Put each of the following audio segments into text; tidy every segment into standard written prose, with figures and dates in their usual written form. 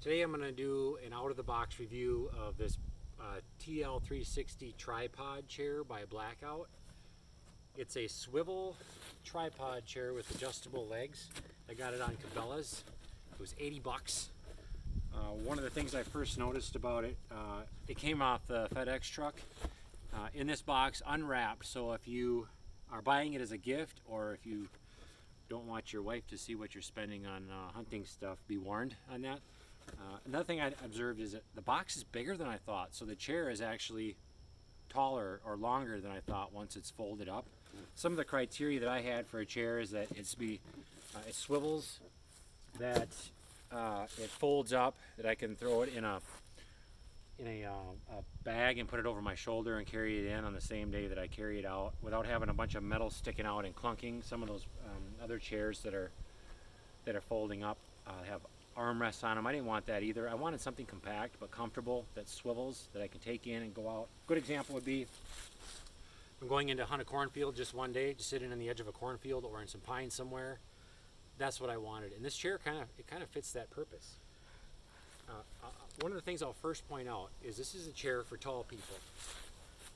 Today I'm going to do an out-of-the-box review of this TL360 tripod chair by Blackout. It's a swivel tripod chair with adjustable legs. I got it on Cabela's. It was 80 bucks. One of the things I first noticed about it, it came off the FedEx truck in this box unwrapped, so if you are buying it as a gift or if you don't want your wife to see what you're spending on hunting stuff, be warned on that. Another thing I observed is that the box is bigger than I thought, so the chair is actually taller or longer than I thought once it's folded up. Some of the criteria that I had for a chair is that it swivels, that it folds up, that I can throw it in a bag and put it over my shoulder and carry it in on the same day that I carry it out without having a bunch of metal sticking out and clunking. Some of those other chairs that are folding up have armrests on them. I didn't want that either. I wanted something compact but comfortable that swivels, that I can take in and go out. Good example would be I'm going in to hunt a cornfield just one day, just sitting on the edge of a cornfield or in some pine somewhere. That's what I wanted, and this chair kind of fits that purpose. One of the things I'll first point out is this is a chair for tall people.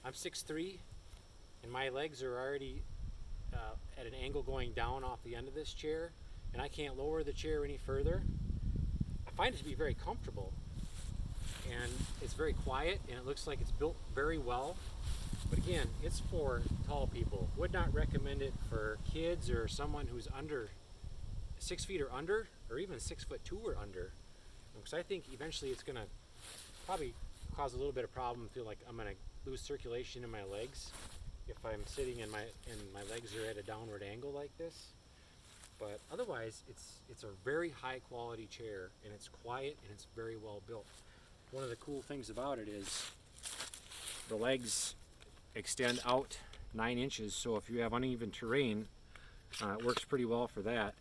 I'm 6'3", and my legs are already at an angle going down off the end of this chair, and I can't lower the chair any further. I find it to be very comfortable, and it's very quiet, and it looks like it's built very well. But again, it's for tall people. Would not recommend it for kids or someone who's under 6 feet or under, or even 6'2" or under, because I think eventually it's going to probably cause a little bit of problem. Feel like I'm going to lose circulation in my legs if I'm sitting and my legs are at a downward angle like this. But otherwise, it's a very high quality chair, and it's quiet, and it's very well built. One of the cool things about it is the legs extend out 9 inches, so if you have uneven terrain, it works pretty well for that.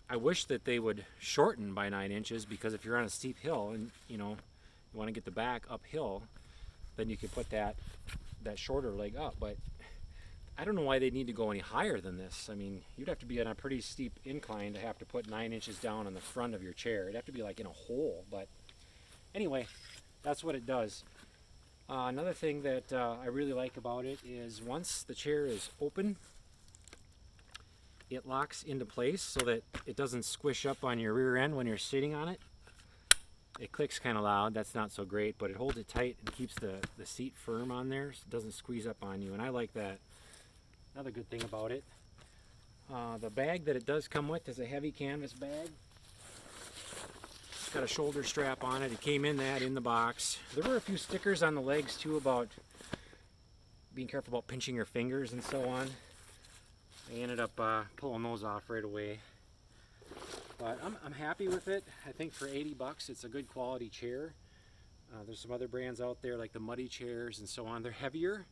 I wish that they would shorten by 9 inches, because if you're on a steep hill and you want to get the back uphill, then you could put that shorter leg up. But I don't know why they need to go any higher than this. I mean, you'd have to be on a pretty steep incline to have to put 9 inches down on the front of your chair. It'd have to be like in a hole. But anyway, that's what it does. Another thing that I really like about it is once the chair is open, it locks into place so that it doesn't squish up on your rear end when you're sitting on it. It clicks kind of loud, that's not so great, but it holds it tight and keeps the seat firm on there so it doesn't squeeze up on you, and I like that. Another good thing about it, the bag that it does come with is a heavy canvas bag. It's got a shoulder strap on it. It came in the box. There were a few stickers on the legs too about being careful about pinching your fingers and so on. I ended up pulling those off right away. But I'm happy with it. I think for 80 bucks it's a good quality chair. There's some other brands out there like the Muddy chairs and so on. They're heavier.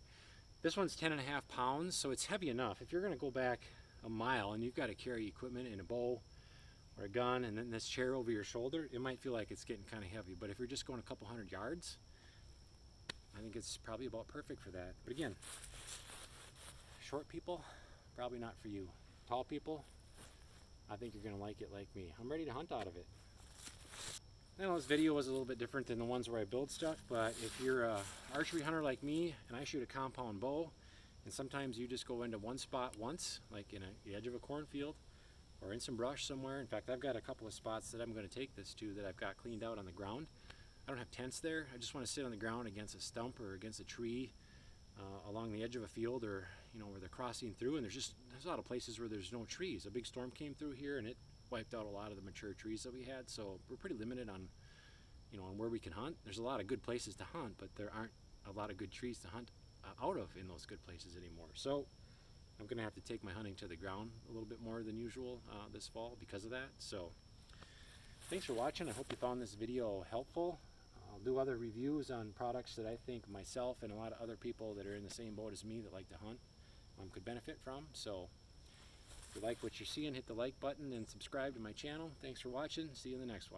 This one's 10.5 pounds, so it's heavy enough. If you're going to go back a mile and you've got to carry equipment and a bow or a gun and then this chair over your shoulder, it might feel like it's getting kind of heavy. But if you're just going a couple hundred yards, I think it's probably about perfect for that. But again, short people, probably not for you. Tall people, I think you're going to like it like me. I'm ready to hunt out of it. I know this video was a little bit different than the ones where I build stuff, but if you're a archery hunter like me and I shoot a compound bow, and sometimes you just go into one spot once, like in the edge of a cornfield or in some brush somewhere. In fact, I've got a couple of spots that I'm going to take this to that I've got cleaned out on the ground. I don't have tents there. I just want to sit on the ground against a stump or against a tree along the edge of a field, or where they're crossing through, and there's a lot of places where there's no trees. A big storm came through here and it wiped out a lot of the mature trees that we had, so we're pretty limited on on where we can hunt. There's a lot of good places to hunt, but there aren't a lot of good trees to hunt out of in those good places anymore. So I'm gonna have to take my hunting to the ground a little bit more than usual this fall because of that. So thanks for watching. I hope you found this video helpful. I'll do other reviews on products that I think myself and a lot of other people that are in the same boat as me that like to hunt could benefit from. So if you like what you're seeing, hit the like button and subscribe to my channel. Thanks for watching. See you in the next one.